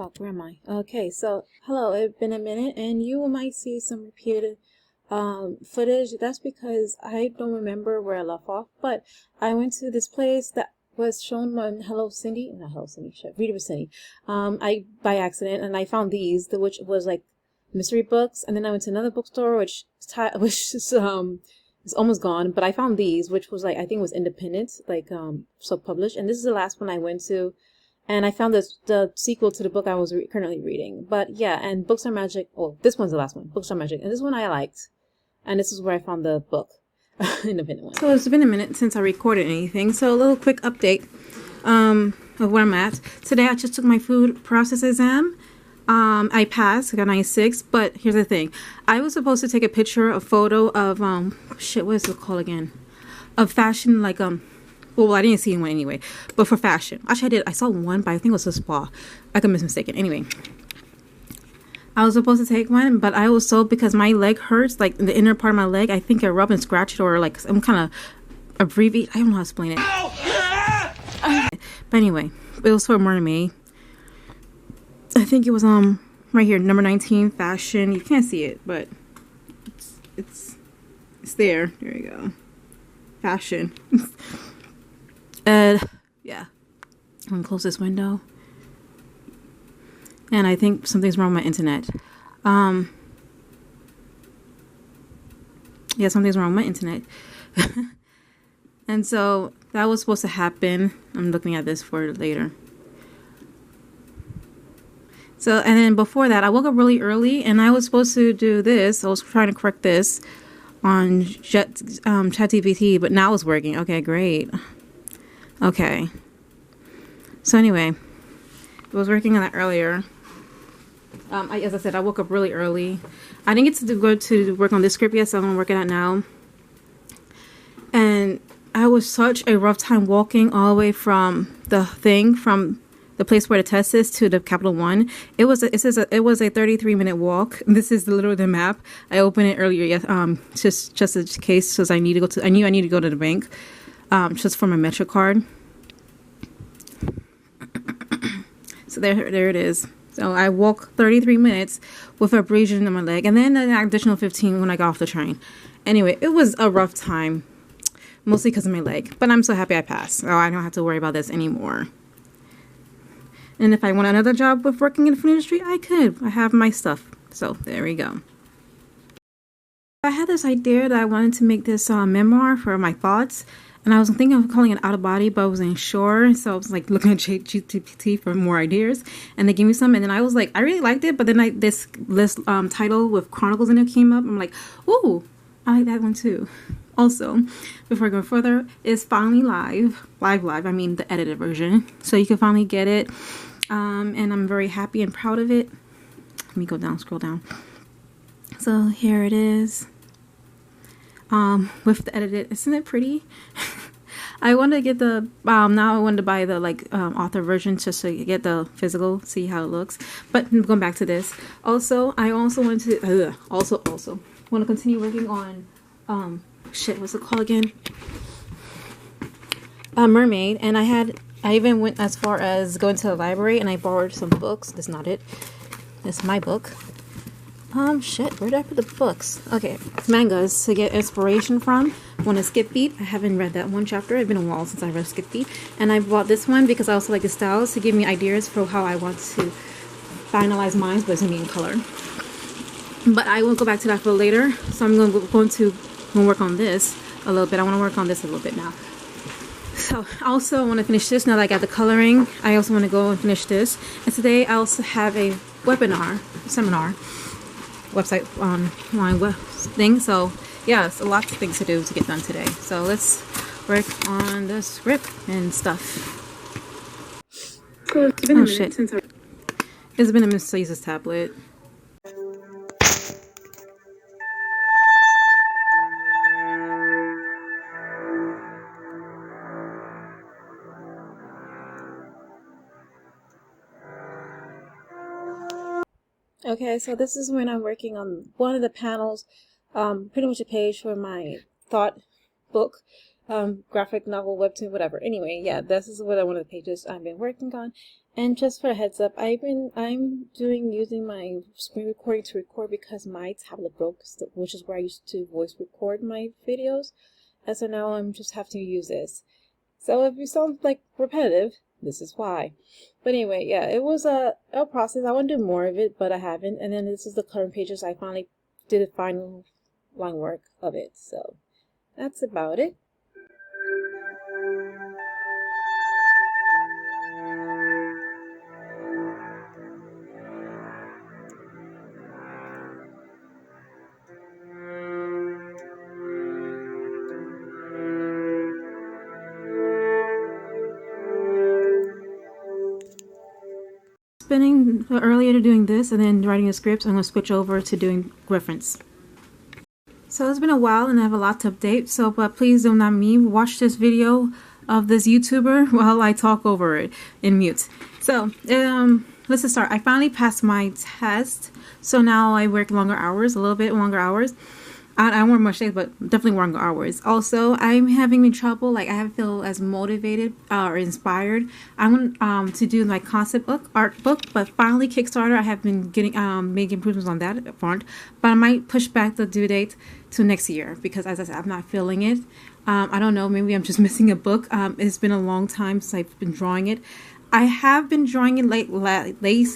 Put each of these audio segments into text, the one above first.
Fuck, where am I? Okay, so hello, it's been a minute, and you might see some repeated footage. That's because I don't remember where I left off, but I went to this place that was shown on Hello Cindy, not Hello Cindy, shit, Reader with Cindy. I by accident, and I found these, which was like mystery books, and then I went to another bookstore, which is almost gone, but I found these, which was like I think it was independent, like self-published, and this is the last one I went to. And I found the sequel to the book I was currently reading. But yeah, and Books Are Magic. Oh, this one's the last one. Books Are Magic. And this one I liked. And this is where I found the book. Independent one. So it's been a minute since I recorded anything. So a little quick update of where I'm at. Today I just took my food process exam. I passed. I got 96. But here's the thing. I was supposed to take a picture, a photo of, shit, what is it called again? Of fashion, like, well, I didn't see one anyway, but for fashion. Actually, I did. I saw one, but I think it was a spa. I could be mistaken. Anyway, I was supposed to take one, but I was so, because my leg hurts, like the inner part of my leg, I think I rubbed and scratched it, or like some kind of abbreviate. I don't know how to explain it. But anyway, it was for Mermay. I think it was right here, number 19, fashion. You can't see it, but it's there. There you go. Fashion. Yeah, I'm gonna close this window. And I think something's wrong with my internet. Yeah, something's wrong with my internet. And so that was supposed to happen. I'm looking at this for later. So, and then before that, I woke up really early and I was supposed to do this. I was trying to correct this on ChatGPT, but now it's working. Okay, great. Okay. So anyway, I was working on that earlier. As I said, I woke up really early. I didn't get to go to work on this script yet, so I'm gonna work it out now. And I was such a rough time walking all the way from the place where the test is to the Capital One. It was a 33-minute walk. This is literally the map. I opened it earlier, yes, just in case, because I knew I need to go to the bank, just for my Metro card. So there it is. So I walked 33 minutes with a abrasion in my leg, and then an additional 15 when I got off the train. Anyway, it was a rough time, mostly because of my leg. But I'm so happy I passed, so I don't have to worry about this anymore. And if I want another job with working in the food industry, I could. I have my stuff. So there we go. I had this idea that I wanted to make this memoir for my thoughts. And I was thinking of calling it Out of Body, but I wasn't sure. So I was like looking at ChatGPT for more ideas. And they gave me some. And then I was like, I really liked it. But then this title with Chronicles in it came up. I'm like, ooh, I like that one too. Also, before I go further, it's finally live. I mean the edited version. So you can finally get it. And I'm very happy and proud of it. Let me go down, scroll down. So here it is. With the edited, isn't it pretty? I wanted to get the now I wanted to buy the author version just to get the physical, see how it looks. But going back to this, also I also want to also want to continue working on what's it called again? Mermaid. And I even went as far as going to the library and I borrowed some books. That's not it. It's my book. Where did I put the books? Okay, mangas to get inspiration from. One is Skip Beat. I haven't read that one chapter. It's been a while since I read Skip Beat. And I bought this one because I also like the styles to give me ideas for how I want to finalize mine, but it's going to be in color. But I will go back to that for later. So I'm going to work on this a little bit. I want to work on this a little bit now. So I also want to finish this now that I got the coloring. I also want to go and finish this. And today I also have a seminar website online web thing. So yeah, it's a lot of things to do to get done today. So let's work on the script and stuff. So it's been a minute since it's been a minute since I used this tablet. Okay, so this is when I'm working on one of the panels, pretty much a page for my thought book. graphic novel, webtoon, whatever. Anyway, yeah, this is what one of the pages I've been working on. And just for a heads up, I'm using my screen recording to record because my tablet broke, which is where I used to voice record my videos. And so now I'm just have to use this. So if you sound like repetitive, this is why. But anyway, yeah, it was a process. I want to do more of it, but I haven't. And then this is the current pages. I finally did the final line work of it. So that's about it. Spending earlier to doing this and then writing the scripts, I'm going to switch over to doing reference. So it's been a while and I have a lot to update, so but please do not me watch this video of this YouTuber while I talk over it in mute. So let's just start. I finally passed my test, so now I work longer hours, a little bit longer hours. I don't work much days, but definitely longer hours. Also, I'm having trouble, like I haven't feel as motivated or inspired. I'm going to do my concept book, art book, but finally Kickstarter, I have been getting making improvements on that front. But I might push back the due date to next year because, as I said, I'm not feeling it. I don't know, maybe I'm just missing a book. It's been a long time since I've been drawing it. I have been drawing it late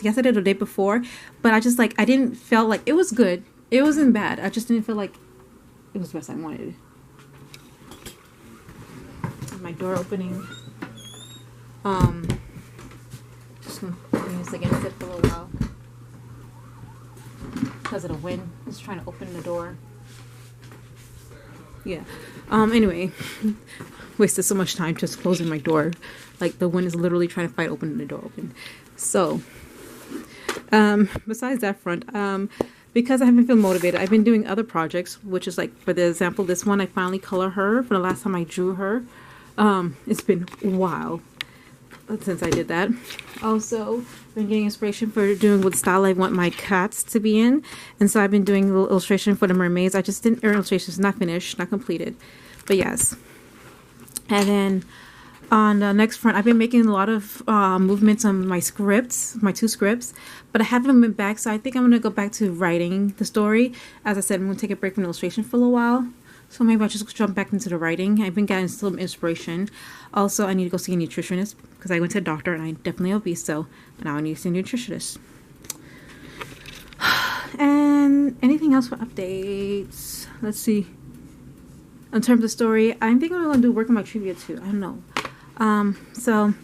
yesterday or the day before, but I just I didn't feel like it was good. It wasn't bad. I just didn't feel like it was the best I wanted. My door opening. Just gonna use against it for a little while because of the wind. Just trying to open the door. Yeah. Anyway, wasted so much time just closing my door. Like the wind is literally trying to fight opening the door open. So, besides that front, because I haven't feel motivated, I've been doing other projects, which is like, for the example, this one, I finally color her for the last time I drew her. It's been a while since I did that. Also, been getting inspiration for doing what style I want my cats to be in. And so I've been doing a little illustration for the mermaids. I just didn't, illustrations not finished, not completed, but yes. And then on the next front, I've been making a lot of movements on my scripts, my 2 scripts, but I haven't been back, so I think I'm going to go back to writing the story. As I said, I'm going to take a break from illustration for a little while, so maybe I'll just jump back into the writing. I've been getting some inspiration. Also, I need to go see a nutritionist because I went to a doctor and I'm definitely obese, so now I need to see a nutritionist. And anything else for updates? Let's see. In terms of story, I think I'm going to do work on my trivia too. I don't know. So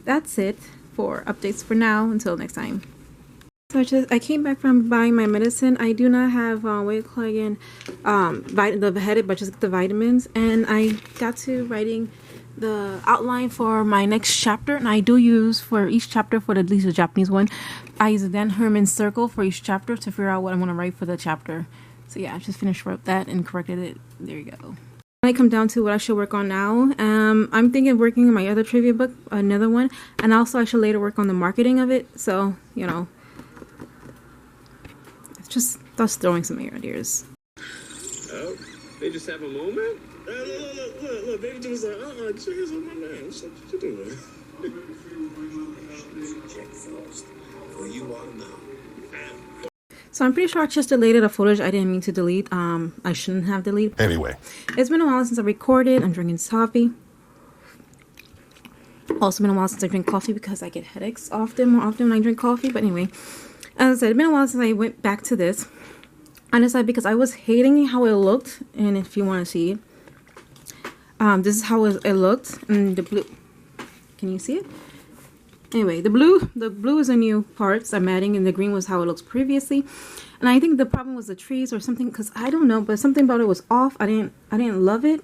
that's it for updates for now until next time. So I came back from buying my medicine. I do not have what do you call it again, the headache, but just the vitamins, and I got to writing the outline for my next chapter, and I do use for each chapter, for at least the Japanese one, I use a Dan Herman circle for each chapter to figure out what I'm going to write for the chapter. So yeah, I just finished wrote that and corrected it. There you go. I come down to what I should work on now. I'm thinking of working on my other trivia book, another one, and also I should later work on the marketing of it. So, you know, it's just throwing some ideas. Oh, they just have a moment? Look, they just like, cheers on my man. What you doing? For you all know. So I'm pretty sure I just deleted a footage I didn't mean to delete. I shouldn't have deleted. Anyway. It's been a while since I recorded. I'm drinking coffee. Also been a while since I drink coffee because I get headaches more often when I drink coffee. But anyway, as I said, it's been a while since I went back to this. I decided because I was hating how it looked. And if you want to see it, this is how it looked. And the blue, can you see it? Anyway, the blue is a new parts I'm adding, and the green was how it looks previously. And I think the problem was the trees or something, because I don't know, but something about it was off. I didn't love it.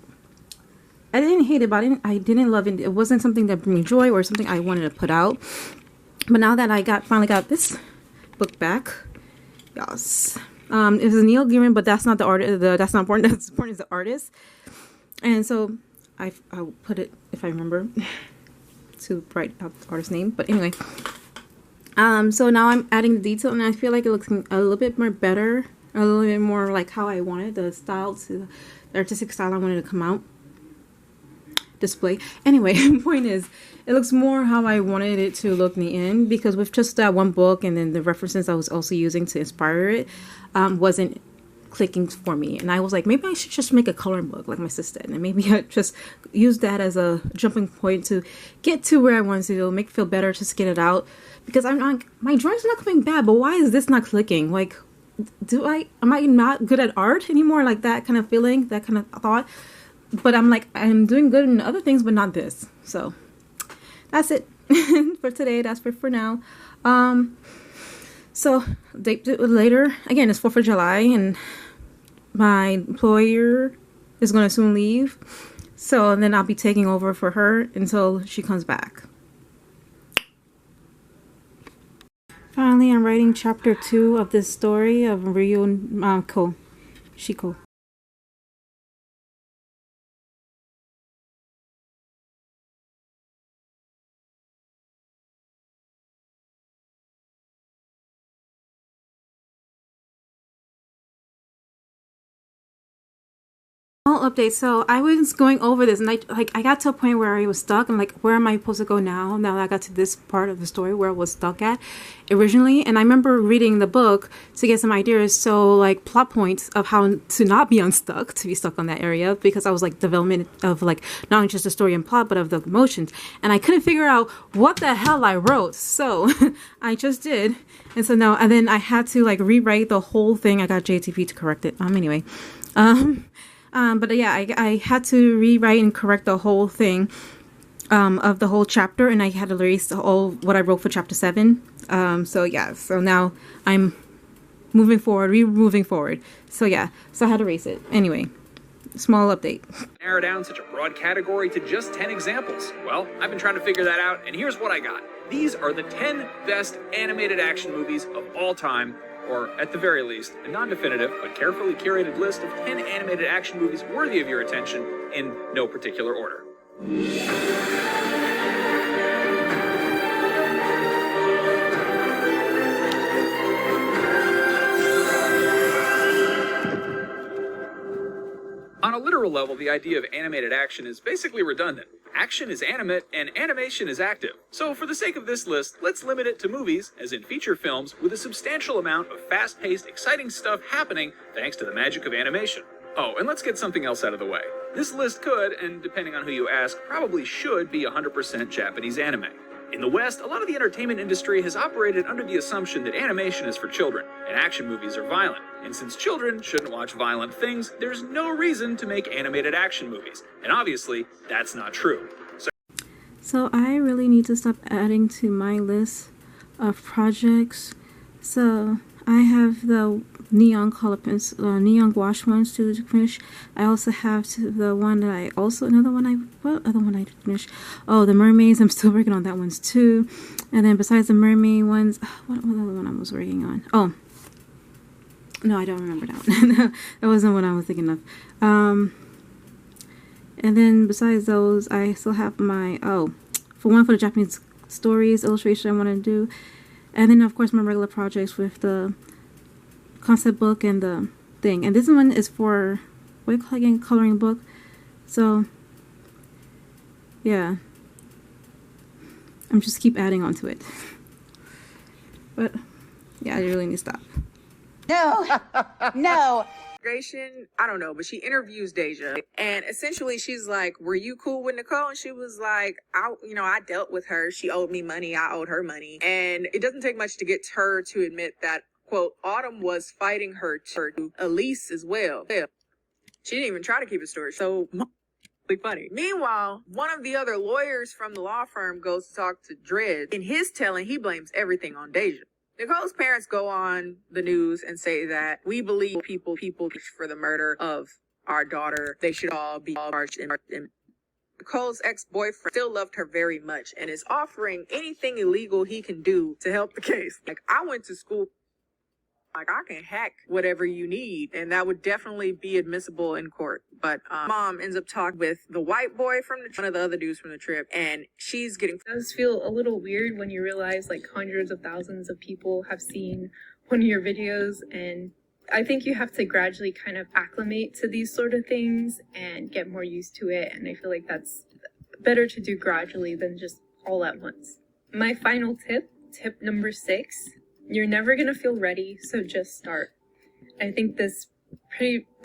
I didn't hate it, but I didn't love it. It wasn't something that brought me joy or something I wanted to put out. But now that I finally got this book back, yes, it was a Neil Gaiman, but that's not the artist. That's not important. That's important is the artist. And so I'll put it if I remember to write out the artist's name. But anyway, so now I'm adding the detail, and I feel like it looks a little bit more better, a little bit more like how I wanted the style, to the artistic style I wanted to come out. display. Anyway, point is, it looks more how I wanted it to look in the end, because with just that one book and then the references I was also using to inspire it, wasn't clicking for me. And I was like, maybe I should just make a coloring book like my sister did, and maybe I just use that as a jumping point to get to where I wanted to go, make it feel better, just get it out, because I'm not, my drawing's not coming bad, but why is this not clicking? Like, am I not good at art anymore? Like that kind of feeling, that kind of thought. But I'm like, I'm doing good in other things, but not this. So that's it for today. That's for now. So later, again, it's 4th of July, and my employer is going to soon leave. So then I'll be taking over for her until she comes back. Finally, I'm writing chapter 2 of this story of Ryu and Shiko. Update. So I was going over this, and I got to a point where I was stuck. I'm like, where am I supposed to go now? Now that I got to this part of the story where I was stuck at originally. And I remember reading the book to get some ideas. So like plot points of how to not be unstuck, to be stuck on that area, because I was like development of like not only just the story and plot, but of the emotions. And I couldn't figure out what the hell I wrote. So I just did. And so now, and then I had to like rewrite the whole thing. I got JTP to correct it. Anyway. But yeah, I had to rewrite and correct the whole thing of the whole chapter, and I had to erase all what I wrote for chapter 7. So yeah, so now I'm moving forward. So yeah, so I had to erase it. Anyway, small update. Narrow down such a broad category to just 10 examples. Well, I've been trying to figure that out, and here's what I got. These are the 10 best animated action movies of all time, or at the very least, a non-definitive but carefully curated list of 10 animated action movies worthy of your attention in no particular order. On a literal level, the idea of animated action is basically redundant. Action is animate, and animation is active. So for the sake of this list, let's limit it to movies, as in feature films, with a substantial amount of fast-paced, exciting stuff happening thanks to the magic of animation. Oh, and let's get something else out of the way. This list could, and depending on who you ask, probably should be 100% Japanese anime. In the West, a lot of the entertainment industry has operated under the assumption that animation is for children, and action movies are violent. And since children shouldn't watch violent things, there's no reason to make animated action movies. And obviously, that's not true. So I really need to stop adding to my list of projects. So I have the neon color pencil, neon gouache ones to finish. I also have the one that what other one I finished? Oh, the mermaids. I'm still working on that ones too. And then besides the mermaid ones, what other one I was working on? Oh, no, I don't remember that one. That wasn't what I was thinking of. And then besides those, I still have my, for the Japanese stories illustration I want to do. And then of course my regular projects with the concept book and the thing. And this one is for, what do you call it again? Coloring book. So yeah, I'm just keep adding on to it. But yeah, I really need to stop. No. I don't know, but she interviews Deja, and essentially she's like, were you cool with Nicole? And she was like, I dealt with her. She owed me money. I owed her money. And it doesn't take much to get her to admit that, quote, Autumn was fighting her to Elise as well. She didn't even try to keep a story. So funny. Meanwhile, one of the other lawyers from the law firm goes to talk to Dredd. In his telling, he blames everything on Deja. Nicole's parents go on the news and say that we believe people for the murder of our daughter. They should all be charged. Nicole's ex-boyfriend still loved her very much and is offering anything illegal he can do to help the case. Like, I went to school. Like, I can hack whatever you need, and that would definitely be admissible in court. But mom ends up talking with the white boy from one of the other dudes from the trip, and she's getting... It does feel a little weird when you realize like hundreds of thousands of people have seen one of your videos, and I think you have to gradually kind of acclimate to these sort of things and get more used to it. And I feel like that's better to do gradually than just all at once. My final tip number 6, you're never gonna feel ready, so just start. I think this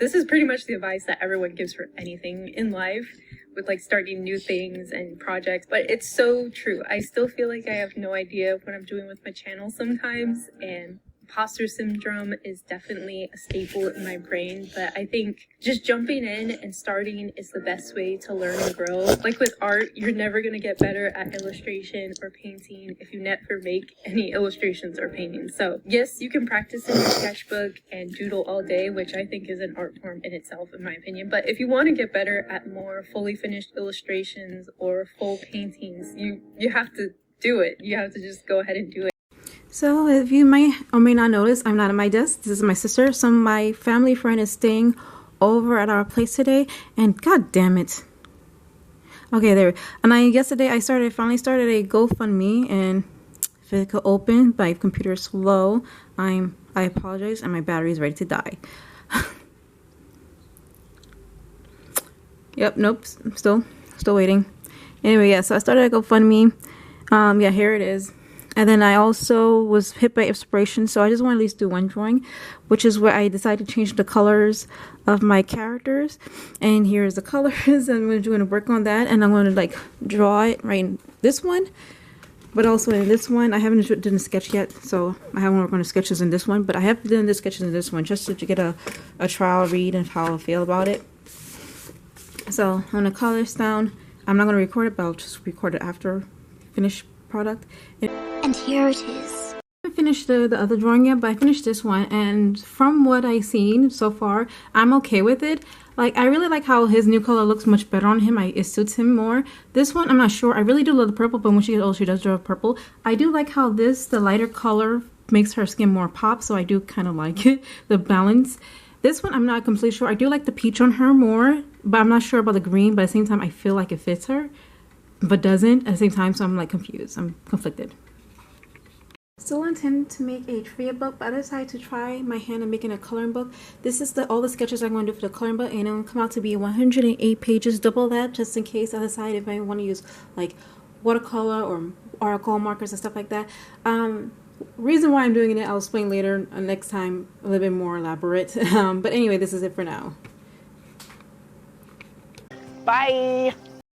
is pretty much the advice that everyone gives for anything in life, with like starting new things and projects, but it's so true. I still feel like I have no idea what I'm doing with my channel sometimes, and imposter syndrome is definitely a staple in my brain, but I think just jumping in and starting is the best way to learn and grow. Like with art, you're never going to get better at illustration or painting if you never make any illustrations or paintings. So yes, you can practice in your sketchbook and doodle all day, which I think is an art form in itself, in my opinion. But if you want to get better at more fully finished illustrations or full paintings, you have to do it. You have to just go ahead and do it. So if you may or may not notice, I'm not at my desk. This is my sister. Some of my family friend is staying over at our place today, and god damn it. Okay, there. And yesterday I finally started a GoFundMe, and if it could open, my computer is slow. I apologize, and my battery is ready to die. Yep, nope, still waiting. Anyway, yeah, so I started a GoFundMe. Yeah, here it is. And then I also was hit by inspiration, so I just want to at least do one drawing, which is where I decided to change the colors of my characters. And here's the colors. I'm going to work on that, and I'm going to like draw it right in this one, but also in this one. I haven't done a sketch yet, so I haven't worked on the sketches in this one, but I have done the sketches in this one just to get a trial read and how I feel about it. So I'm going to color this down. I'm not going to record it, but I'll just record it after finished product. And here it is. I haven't finished the other drawing yet, but I finished this one, and from what I've seen so far, I'm okay with it. Like, I really like how his new color looks much better on him. It suits him more. This one, I'm not sure. I really do love the purple, but when she gets old, she does draw purple. I do like how the lighter color makes her skin more pop, so I do kind of like it, the balance. This one, I'm not completely sure. I do like the peach on her more, but I'm not sure about the green, but at the same time, I feel like it fits her, but doesn't at the same time, so I'm like confused. I'm conflicted. Still intend to make a trivia book, but I decided to try my hand at making a coloring book. This is all the sketches I'm going to do for the coloring book, and it will come out to be 108 pages, double that, just in case I decide if I want to use like watercolor or alcohol markers and stuff like that. Reason why I'm doing it, I'll explain later, next time, a little bit more elaborate. But anyway, this is it for now. Bye.